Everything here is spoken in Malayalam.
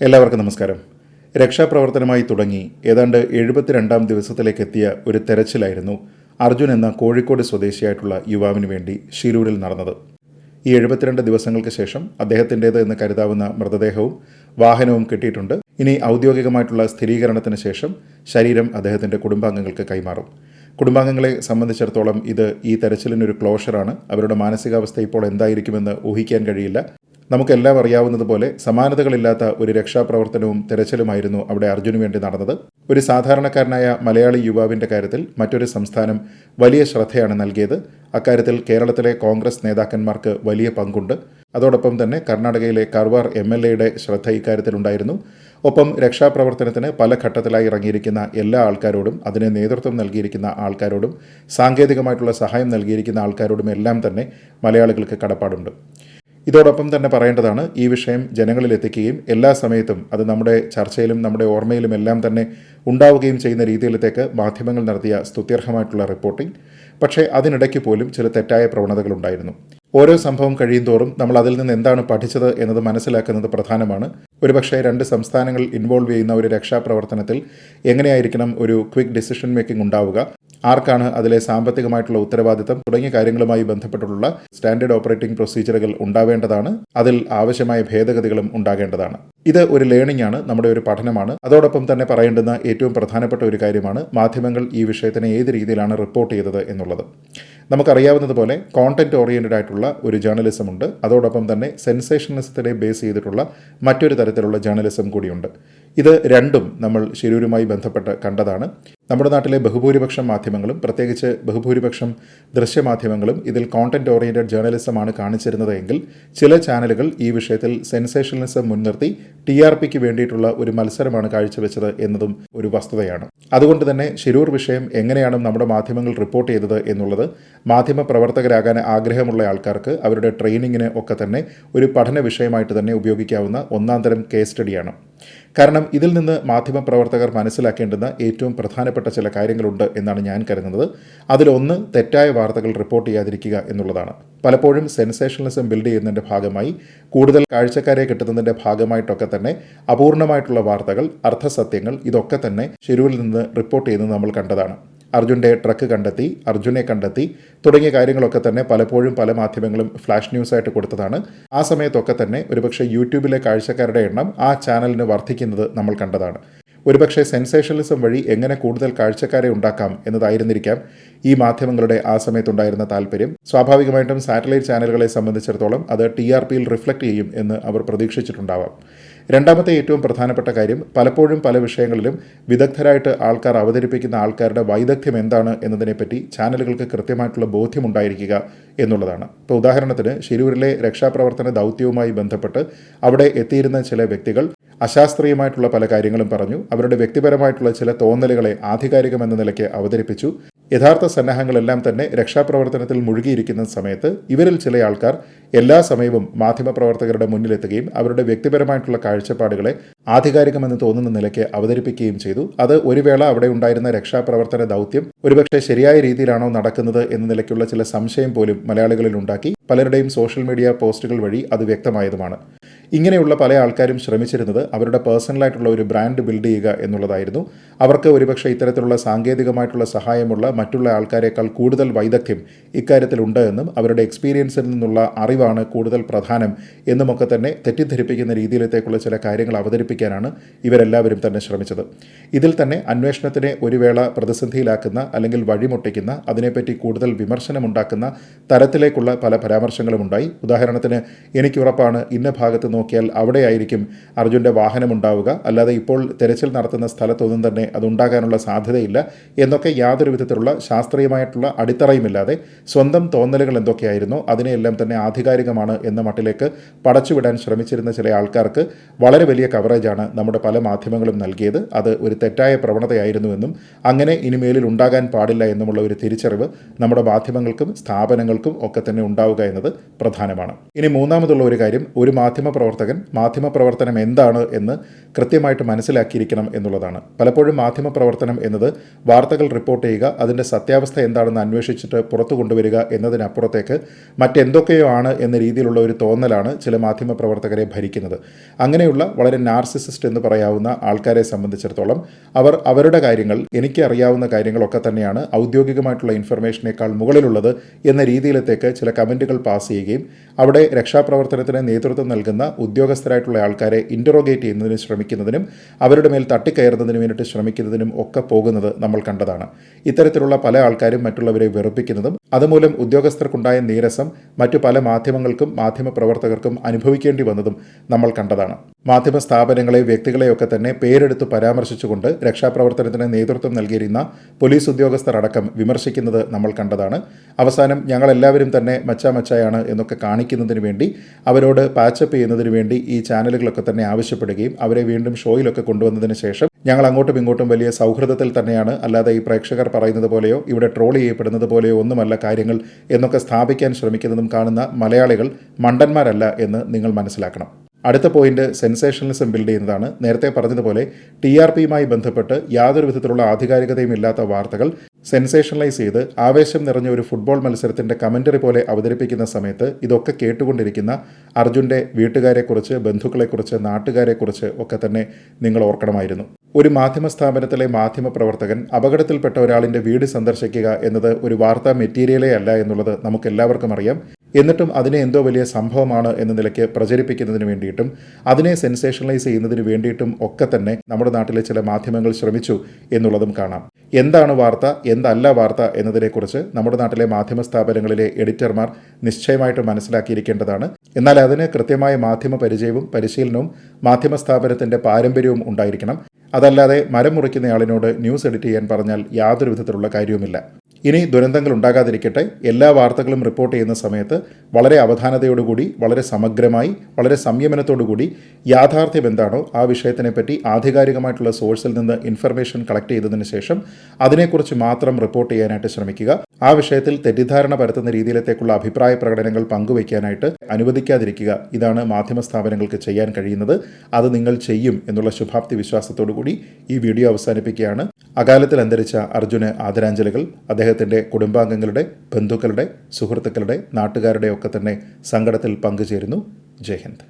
എല്ലാവർക്കും നമസ്കാരം. രക്ഷാപ്രവർത്തനമായി തുടങ്ങി ഏതാണ്ട് 72-ാം ദിവസത്തിലേക്ക് എത്തിയ ഒരു തെരച്ചിലായിരുന്നു അർജുൻ എന്ന കോഴിക്കോട് സ്വദേശിയായിട്ടുള്ള യുവാവിന് വേണ്ടി ഷിരൂരിൽ നടന്നത്. ഈ 72 ദിവസങ്ങൾക്ക് ശേഷം അദ്ദേഹത്തിൻ്റേത് എന്ന് കരുതാവുന്ന മൃതദേഹവും വാഹനവും കിട്ടിയിട്ടുണ്ട്. ഇനി ഔദ്യോഗികമായിട്ടുള്ള സ്ഥിരീകരണത്തിന് ശേഷം ശരീരം അദ്ദേഹത്തിൻ്റെ കുടുംബാംഗങ്ങൾക്ക് കൈമാറും. കുടുംബാംഗങ്ങളെ സംബന്ധിച്ചിടത്തോളം ഇത് ഈ തെരച്ചിലിനൊരു ക്ലോഷറാണ്. അവരുടെ മാനസികാവസ്ഥ ഇപ്പോൾ എന്തായിരിക്കുമെന്ന് ഊഹിക്കാൻ കഴിയില്ല. നമുക്കെല്ലാം അറിയാവുന്നതുപോലെ സമാനതകളില്ലാത്ത ഒരു രക്ഷാപ്രവർത്തനവും തെരച്ചിലുമായിരുന്നു അവിടെ അർജുന് വേണ്ടി നടന്നത്. ഒരു സാധാരണക്കാരനായ മലയാളി യുവാവിൻ്റെ കാര്യത്തിൽ മറ്റൊരു സംസ്ഥാനം വലിയ ശ്രദ്ധയാണ് നൽകിയത്. അക്കാര്യത്തിൽ കേരളത്തിലെ കോൺഗ്രസ് നേതാക്കന്മാർക്ക് വലിയ പങ്കുണ്ട്. അതോടൊപ്പം തന്നെ കർണാടകയിലെ കർവാർ MLA ശ്രദ്ധ ഇക്കാര്യത്തിലുണ്ടായിരുന്നു. ഒപ്പം രക്ഷാപ്രവർത്തനത്തിന് പല ഘട്ടത്തിലായി ഇറങ്ങിയിരിക്കുന്ന എല്ലാ ആൾക്കാരോടും, അതിന് നേതൃത്വം നൽകിയിരിക്കുന്ന ആൾക്കാരോടും, സാങ്കേതികമായിട്ടുള്ള സഹായം നൽകിയിരിക്കുന്ന ആൾക്കാരോടും എല്ലാം തന്നെ മലയാളികൾക്ക് കടപ്പാടുണ്ട്. ഇതോടൊപ്പം തന്നെ പറയേണ്ടതാണ്, ഈ വിഷയം ജനങ്ങളിൽ എത്തിക്കുകയും എല്ലാ സമയത്തും അത് നമ്മുടെ ചർച്ചയിലും നമ്മുടെ ഓർമ്മയിലും എല്ലാം തന്നെ ഉണ്ടാവുകയും ചെയ്യുന്ന രീതിയിലത്തേക്ക് മാധ്യമങ്ങൾ നടത്തിയ സ്തുത്യർഹമായിട്ടുള്ള റിപ്പോർട്ടിംഗ്. പക്ഷേ അതിനിടയ്ക്ക് പോലും ചില തെറ്റായ പ്രവണതകളുണ്ടായിരുന്നു. ഓരോ സംഭവം കഴിയുന്തോറും നമ്മൾ അതിൽ നിന്ന് എന്താണ് പഠിച്ചത് എന്നത് മനസ്സിലാക്കുന്നത് പ്രധാനമാണ്. ഒരുപക്ഷെ 2 സംസ്ഥാനങ്ങൾ ഇൻവോൾവ് ചെയ്യുന്ന ഒരു രക്ഷാപ്രവർത്തനത്തിൽ എങ്ങനെയായിരിക്കണം ഒരു ക്വിക്ക് ഡിസിഷൻ മേക്കിംഗ് ഉണ്ടാവുക, ആർക്കാണ് അതിലെ സാമ്പത്തികമായിട്ടുള്ള ഉത്തരവാദിത്തം തുടങ്ങിയ കാര്യങ്ങളുമായി ബന്ധപ്പെട്ടുള്ള സ്റ്റാൻഡേർഡ് ഓപ്പറേറ്റിംഗ് പ്രൊസീജിയറുകൾ ഉണ്ടാവേണ്ടതാണ്. അതിൽ ആവശ്യമായ ഭേദഗതികളും ഉണ്ടാകേണ്ടതാണ്. ഇത് ഒരു ലേണിംഗ് ആണ്, നമ്മുടെ ഒരു പഠനമാണ്. അതോടൊപ്പം തന്നെ പറയേണ്ടുന്ന ഏറ്റവും പ്രധാനപ്പെട്ട ഒരു കാര്യമാണ് മാധ്യമങ്ങൾ ഈ വിഷയത്തിനെ ഏത് രീതിയിലാണ് റിപ്പോർട്ട് ചെയ്തത് എന്നുള്ളത്. നമുക്കറിയാവുന്നതുപോലെ കോണ്ടന്റ് ഓറിയൻറ്റഡ് ആയിട്ടുള്ള ഒരു ജേർണലിസം ഉണ്ട്. അതോടൊപ്പം തന്നെ സെൻസേഷണലിസത്തിനെ ബേസ് ചെയ്തിട്ടുള്ള മറ്റൊരു തരത്തിലുള്ള ജേർണലിസം കൂടിയുണ്ട്. ഇത് രണ്ടും നമ്മൾ ഷിരൂരുമായി ബന്ധപ്പെട്ട് കണ്ടതാണ്. നമ്മുടെ നാട്ടിലെ ബഹുഭൂരിപക്ഷം മാധ്യമങ്ങളും, പ്രത്യേകിച്ച് ബഹുഭൂരിപക്ഷം ദൃശ്യമാധ്യമങ്ങളും ഇതിൽ കോണ്ടന്റ് ഓറിയൻറ്റഡ് ജേർണലിസമാണ് കാണിച്ചിരുന്നത് എങ്കിൽ ചില ചാനലുകൾ ഈ വിഷയത്തിൽ സെൻസേഷണലിസം മുൻനിർത്തി TRPക്ക് വേണ്ടിയിട്ടുള്ള ഒരു മത്സരമാണ് കാഴ്ചവെച്ചത് എന്നതും ഒരു വസ്തുതയാണ്. അതുകൊണ്ട് തന്നെ ഷിരൂർ വിഷയം എങ്ങനെയാണ് നമ്മുടെ മാധ്യമങ്ങൾ റിപ്പോർട്ട് ചെയ്തത് എന്നുള്ളത് മാധ്യമ പ്രവർത്തകരാകാൻ ആഗ്രഹമുള്ള ആൾക്കാർക്ക് അവരുടെ ട്രെയിനിങ്ങിന് ഒക്കെ തന്നെ ഒരു പഠന വിഷയമായിട്ട് തന്നെ ഉപയോഗിക്കാവുന്ന ഒന്നാന്തരം കേസ് സ്റ്റഡിയാണ്. കാരണം ഇതിൽ നിന്ന് മാധ്യമപ്രവർത്തകർ മനസ്സിലാക്കേണ്ടുന്ന ഏറ്റവും പ്രധാനപ്പെട്ട ചില കാര്യങ്ങളുണ്ട് എന്നാണ് ഞാൻ കരുതുന്നത്. അതിലൊന്ന്, തെറ്റായ വാർത്തകൾ റിപ്പോർട്ട് ചെയ്യാതിരിക്കുക എന്നുള്ളതാണ്. പലപ്പോഴും സെൻസേഷണലിസം ബിൽഡ് ചെയ്യുന്നതിൻ്റെ ഭാഗമായി, കൂടുതൽ കാഴ്ചക്കാരെ കിട്ടുന്നതിൻ്റെ ഭാഗമായിട്ടൊക്കെ തന്നെ അപൂർണമായിട്ടുള്ള വാർത്തകൾ, അർത്ഥസത്യങ്ങൾ ഇതൊക്കെ തന്നെ ഷിരൂരിൽ നിന്ന് റിപ്പോർട്ട് ചെയ്യുന്നത് നമ്മൾ കണ്ടതാണ്. അർജുൻ്റെ ട്രക്ക് കണ്ടെത്തി, അർജുനെ കണ്ടെത്തി തുടങ്ങിയ കാര്യങ്ങളൊക്കെ തന്നെ പലപ്പോഴും പല മാധ്യമങ്ങളും ഫ്ലാഷ് ന്യൂസായിട്ട് കൊടുത്തതാണ്. ആ സമയത്തൊക്കെ തന്നെ ഒരുപക്ഷെ യൂട്യൂബിലെ കാഴ്ചക്കാരുടെ എണ്ണം ആ ചാനലിന് വർദ്ധിക്കുന്നത് നമ്മൾ കണ്ടതാണ്. ഒരുപക്ഷെ സെൻസേഷണലിസം വഴി എങ്ങനെ കൂടുതൽ കാഴ്ചക്കാരെ ഉണ്ടാക്കാം എന്നതായിരുന്നിരിക്കാം ഈ മാധ്യമങ്ങളുടെ ആ സമയത്തുണ്ടായിരുന്ന താല്പര്യം. സ്വാഭാവികമായിട്ടും സാറ്റലൈറ്റ് ചാനലുകളെ സംബന്ധിച്ചിടത്തോളം അത് TRPയിൽ റിഫ്ലക്റ്റ് ചെയ്യും എന്ന് അവർ പ്രതീക്ഷിച്ചിട്ടുണ്ടാവാം. രണ്ടാമത്തെ ഏറ്റവും പ്രധാനപ്പെട്ട കാര്യം, പലപ്പോഴും പല വിഷയങ്ങളിലും വിദഗ്ധരായിട്ട് ആൾക്കാർ അവതരിപ്പിക്കുന്ന ആൾക്കാരുടെ വൈദഗ്ധ്യം എന്താണ് എന്നതിനെപ്പറ്റി ചാനലുകൾക്ക് കൃത്യമായിട്ടുള്ള ബോധ്യമുണ്ടായിരിക്കുക എന്നുള്ളതാണ്. ഇപ്പോൾ ഉദാഹരണത്തിന് ഷിരൂരിലെ രക്ഷാപ്രവർത്തന ദൗത്യവുമായി ബന്ധപ്പെട്ട് അവിടെ എത്തിയിരുന്ന ചില വ്യക്തികൾ അശാസ്ത്രീയമായിട്ടുള്ള പല കാര്യങ്ങളും പറഞ്ഞു. അവരുടെ വ്യക്തിപരമായിട്ടുള്ള ചില തോന്നലുകളെ ആധികാരികമെന്ന നിലയ്ക്ക് അവതരിപ്പിച്ചു. യഥാർത്ഥ സന്നാഹങ്ങളെല്ലാം തന്നെ രക്ഷാപ്രവർത്തനത്തിൽ മുഴുകിയിരിക്കുന്ന സമയത്ത് ഇവരിൽ ചില ആൾക്കാർ എല്ലാ സമയവും മാധ്യമപ്രവർത്തകരുടെ മുന്നിലെത്തുകയും അവരുടെ വ്യക്തിപരമായിട്ടുള്ള കാഴ്ചപ്പാടുകളെ ആധികാരികമെന്ന് തോന്നുന്ന നിലയ്ക്ക് അവതരിപ്പിക്കുകയും ചെയ്തു. അത് ഒരു വേള അവിടെ ഉണ്ടായിരുന്ന രക്ഷാപ്രവർത്തന ദൗത്യം ഒരുപക്ഷെ ശരിയായ രീതിയിലാണോ നടക്കുന്നത് എന്ന നിലയ്ക്കുള്ള ചില സംശയം പോലും മലയാളികളിൽ ഉണ്ടാക്കി. പലരുടെയും സോഷ്യൽ മീഡിയ പോസ്റ്റുകൾ വഴി അത് വ്യക്തമായതുമാണ്. ഇങ്ങനെയുള്ള പല ആൾക്കാരും ശ്രമിച്ചിരുന്നത് അവരുടെ പേഴ്സണലായിട്ടുള്ള ഒരു ബ്രാൻഡ് ബിൽഡ് ചെയ്യുക എന്നുള്ളതായിരുന്നു. അവർക്ക് ഒരുപക്ഷെ ഇത്തരത്തിലുള്ള സാങ്കേതികമായിട്ടുള്ള സഹായമുള്ള മറ്റുള്ള ആൾക്കാരെക്കാൾ കൂടുതൽ വൈദഗ്ധ്യം ഇക്കാര്യത്തിലുണ്ട് എന്നും അവരുടെ എക്സ്പീരിയൻസിൽ നിന്നുള്ള അറിവാണ് കൂടുതൽ പ്രധാനം എന്നുമൊക്കെ തന്നെ തെറ്റിദ്ധരിപ്പിക്കുന്ന രീതിയിലത്തേക്കുള്ള ചില കാര്യങ്ങൾ അവതരിപ്പിക്കാനാണ് ഇവരെല്ലാവരും തന്നെ ശ്രമിച്ചത്. ഇതിൽ തന്നെ അന്വേഷണത്തിനെ ഒരു വേള പ്രതിസന്ധിയിലാക്കുന്ന അല്ലെങ്കിൽ വഴിമുട്ടിക്കുന്ന, അതിനെപ്പറ്റി കൂടുതൽ വിമർശനമുണ്ടാക്കുന്ന തരത്തിലേക്കുള്ള പല പരാമർശങ്ങളുമുണ്ടായി. ഉദാഹരണത്തിന്, എനിക്കുറപ്പാണ് ഇന്ന ഭാഗത്ത് നോക്കിയാൽ അവിടെയായിരിക്കും അർജുൻ്റെ വാഹനമുണ്ടാവുക, അല്ലാതെ ഇപ്പോൾ തെരച്ചിൽ നടത്തുന്ന സ്ഥലത്തൊന്നും തന്നെ അതുണ്ടാകാനുള്ള സാധ്യതയില്ല എന്നൊക്കെ യാതൊരു വിധത്തിലുള്ള ശാസ്ത്രീയമായിട്ടുള്ള അടിത്തറയുമില്ലാതെ സ്വന്തം തോന്നലുകൾ എന്തൊക്കെയായിരുന്നോ അതിനെയെല്ലാം തന്നെ ആധികാരികമാണ് എന്ന മട്ടിലേക്ക് പടച്ചുവിടാൻ ശ്രമിച്ചിരുന്ന ചില ആൾക്കാർക്ക് വളരെ വലിയ കവറേജാണ് നമ്മുടെ പല മാധ്യമങ്ങളും നൽകിയത്. അത് ഒരു തെറ്റായ പ്രവണതയായിരുന്നുവെന്നും അങ്ങനെ ഇനിമേലിൽ ഉണ്ടാകാൻ പാടില്ല എന്നുമുള്ള ഒരു തിരിച്ചറിവ് നമ്മുടെ മാധ്യമങ്ങൾക്കും സ്ഥാപനങ്ങൾക്കും ഒക്കെ തന്നെ ഉണ്ടാവുക എന്നത് പ്രധാനമാണ്. ഇനി മൂന്നാമതുള്ള ഒരു കാര്യം, ഒരു മാധ്യമ മാധ്യമപ്രവർത്തകൻ മാധ്യമപ്രവർത്തനം എന്താണ് എന്ന് കൃത്യമായിട്ട് മനസ്സിലാക്കിയിരിക്കണം എന്നുള്ളതാണ്. പലപ്പോഴും മാധ്യമപ്രവർത്തനം എന്നത് വാർത്തകൾ റിപ്പോർട്ട് ചെയ്യുക, അതിൻ്റെ സത്യാവസ്ഥ എന്താണെന്ന് അന്വേഷിച്ചിട്ട് പുറത്തു കൊണ്ടുവരിക എന്നതിനപ്പുറത്തേക്ക് മറ്റെന്തൊക്കെയോ ആണ് എന്ന രീതിയിലുള്ള ഒരു തോന്നലാണ് ചില മാധ്യമപ്രവർത്തകരെ ഭരിക്കുന്നത്. അങ്ങനെയുള്ള വളരെ നാർസിസിസ്റ്റ് എന്ന് പറയാവുന്ന ആൾക്കാരെ സംബന്ധിച്ചിടത്തോളം അവർ അവരുടെ കാര്യങ്ങൾ, എനിക്ക് അറിയാവുന്ന കാര്യങ്ങളൊക്കെ തന്നെയാണ് ഔദ്യോഗികമായിട്ടുള്ള ഇൻഫർമേഷനേക്കാൾ മുകളിലുള്ളത് എന്ന രീതിയിലത്തേക്ക് ചില കമൻറ്റുകൾ പാസ് ചെയ്യുകയും അവിടെ രക്ഷാപ്രവർത്തനത്തിന് നേതൃത്വം നൽകുന്ന ഉദ്യോഗസ്ഥരായിട്ടുള്ള ആൾക്കാരെ ഇൻറ്ററോഗേറ്റ് ചെയ്യുന്നതിന് ശ്രമിക്കുന്നതിനും അവരുടെ മേൽ തട്ടിക്കയറുന്നതിന് വേണ്ടിയിട്ട് ശ്രമിക്കുന്നതിനും ഒക്കെ പോകുന്നത് നമ്മൾ കണ്ടതാണ്. ഇത്തരത്തിലുള്ള പല ആൾക്കാരും മറ്റുള്ളവരെ വെറുപ്പിക്കുന്നതും അതുമൂലം ഉദ്യോഗസ്ഥർക്കുണ്ടായ നീരസം മറ്റു പല മാധ്യമങ്ങൾക്കും മാധ്യമപ്രവർത്തകർക്കും അനുഭവിക്കേണ്ടി വന്നതും നമ്മൾ കണ്ടതാണ്. മാധ്യമ സ്ഥാപനങ്ങളെ, വ്യക്തികളെയൊക്കെ തന്നെ പേരെടുത്ത് പരാമർശിച്ചുകൊണ്ട് രക്ഷാപ്രവർത്തനത്തിന് നേതൃത്വം നൽകിയിരുന്ന പോലീസ് ഉദ്യോഗസ്ഥർ അടക്കം വിമർശിക്കുന്നത് നമ്മൾ കണ്ടതാണ്. അവസാനം ഞങ്ങളെല്ലാവരും തന്നെ മച്ചായാണ് എന്നൊക്കെ കാണിക്കുന്നതിന് വേണ്ടി, അവരോട് പാച്ചപ്പ് ചെയ്യുന്നതിന് വേണ്ടി ഈ ചാനലുകളൊക്കെ തന്നെ ആവശ്യപ്പെടുകയും അവരെ വീണ്ടും ഷോയിലൊക്കെ കൊണ്ടുവന്നതിന് ശേഷം ഞങ്ങൾ അങ്ങോട്ടും ഇങ്ങോട്ടും വലിയ സൗഹൃദത്തിൽ തന്നെയാണ്, അല്ലാതെ ഈ പ്രേക്ഷകർ പറയുന്നത് പോലെയോ ഇവിടെ ട്രോൾ ചെയ്യപ്പെടുന്നത് പോലെയോ ഒന്നുമല്ല കാര്യങ്ങൾ എന്നൊക്കെ സ്ഥാപിക്കാൻ ശ്രമിക്കുന്നതും കാണുന്ന മലയാളികൾ മണ്ടന്മാരല്ല എന്ന് നിങ്ങൾ മനസ്സിലാക്കണം. അടുത്ത പോയിന്റ് സെൻസേഷണലിസം ബിൽഡ് ചെയ്യുന്നതാണ്. നേരത്തെ പറഞ്ഞതുപോലെ TRPയുമായി ബന്ധപ്പെട്ട് യാതൊരു വിധത്തിലുള്ള ആധികാരികതയും ഇല്ലാത്ത വാർത്തകൾ സെൻസേഷണലൈസ് ചെയ്ത് ആവേശം നിറഞ്ഞ ഒരു ഫുട്ബോൾ മത്സരത്തിൻ്റെ കമൻ്ററി പോലെ അവതരിപ്പിക്കുന്ന സമയത്ത് ഇതൊക്കെ കേട്ടുകൊണ്ടിരിക്കുന്ന അർജുൻ്റെ വീട്ടുകാരെക്കുറിച്ച്, ബന്ധുക്കളെക്കുറിച്ച്, നാട്ടുകാരെക്കുറിച്ച് ഒക്കെ തന്നെ നിങ്ങൾ ഓർക്കണമായിരുന്നു. ഒരു മാധ്യമ സ്ഥാപനത്തിലെ മാധ്യമപ്രവർത്തകൻ അപകടത്തിൽപ്പെട്ട ഒരാളിൻ്റെ വീട് സന്ദർശിക്കുക എന്നത് ഒരു വാർത്താ മെറ്റീരിയലേ അല്ല എന്നുള്ളത് നമുക്കെല്ലാവർക്കും അറിയാം. എന്നിട്ടും അതിനെ എന്തോ വലിയ സംഭവമാണ് എന്ന നിലയ്ക്ക് പ്രചരിപ്പിക്കുന്നതിന് വേണ്ടിയിട്ടും അതിനെ സെൻസേഷണലൈസ് ചെയ്യുന്നതിന് വേണ്ടിയിട്ടും ഒക്കെ തന്നെ നമ്മുടെ നാട്ടിലെ ചില മാധ്യമങ്ങൾ ശ്രമിച്ചു എന്നുള്ളതും കാണാം. എന്താണ് വാർത്ത, എന്തല്ല വാർത്ത എന്നതിനെക്കുറിച്ച് നമ്മുടെ നാട്ടിലെ മാധ്യമ സ്ഥാപനങ്ങളിലെ എഡിറ്റർമാർ നിശ്ചയമായിട്ട് മനസ്സിലാക്കിയിരിക്കേണ്ടതാണ്. എന്നാൽ അതിന് കൃത്യമായ മാധ്യമ പരിചയവും പരിശീലനവും മാധ്യമ സ്ഥാപനത്തിൻ്റെ പാരമ്പര്യവും ഉണ്ടായിരിക്കണം. അതല്ലാതെ മരം മുറിക്കുന്നയാളിനോട് ന്യൂസ് എഡിറ്റ് ചെയ്യാൻ പറഞ്ഞാൽ യാതൊരു വിധത്തിലുള്ള കാര്യവുമില്ല. ഇനി ദുരന്തങ്ങൾ ഉണ്ടാകാതിരിക്കട്ടെ, എല്ലാ വാർത്തകളും റിപ്പോർട്ട് ചെയ്യുന്ന സമയത്ത് വളരെ അവധാനതയോടുകൂടി, വളരെ സമഗ്രമായി, വളരെ സംയമനത്തോടുകൂടി യാഥാർത്ഥ്യം എന്താണോ ആ വിഷയത്തിനെപ്പറ്റി ആധികാരികമായിട്ടുള്ള സോഴ്സിൽ നിന്ന് ഇൻഫർമേഷൻ കളക്ട് ചെയ്തതിന് ശേഷം അതിനെക്കുറിച്ച് മാത്രം റിപ്പോർട്ട് ചെയ്യാനായിട്ട് ശ്രമിക്കുക. ആ വിഷയത്തിൽ തെറ്റിദ്ധാരണ പരത്തുന്ന രീതിയിലത്തേക്കുള്ള അഭിപ്രായ പ്രകടനങ്ങൾ പങ്കുവയ്ക്കാനായിട്ട് അനുവദിക്കാതിരിക്കുക. ഇതാണ് മാധ്യമ സ്ഥാപനങ്ങൾക്ക് ചെയ്യാൻ കഴിയുന്നത്. അത് നിങ്ങൾ ചെയ്യും എന്നുള്ള ശുഭാപ്തി വിശ്വാസത്തോടുകൂടി ഈ വീഡിയോ അവസാനിപ്പിക്കുകയാണ്. അകാലത്തിൽ അന്തരിച്ച അർജുന് ആദരാഞ്ജലികൾ. അദ്ദേഹത്തിൻ്റെ കുടുംബാംഗങ്ങളുടെ, ബന്ധുക്കളുടെ, സുഹൃത്തുക്കളുടെ, നാട്ടുകാരുടെ ഒക്കെ തന്നെ സങ്കടത്തിൽ പങ്കുചേരുന്നു. ജയ് ഹിന്ദ്.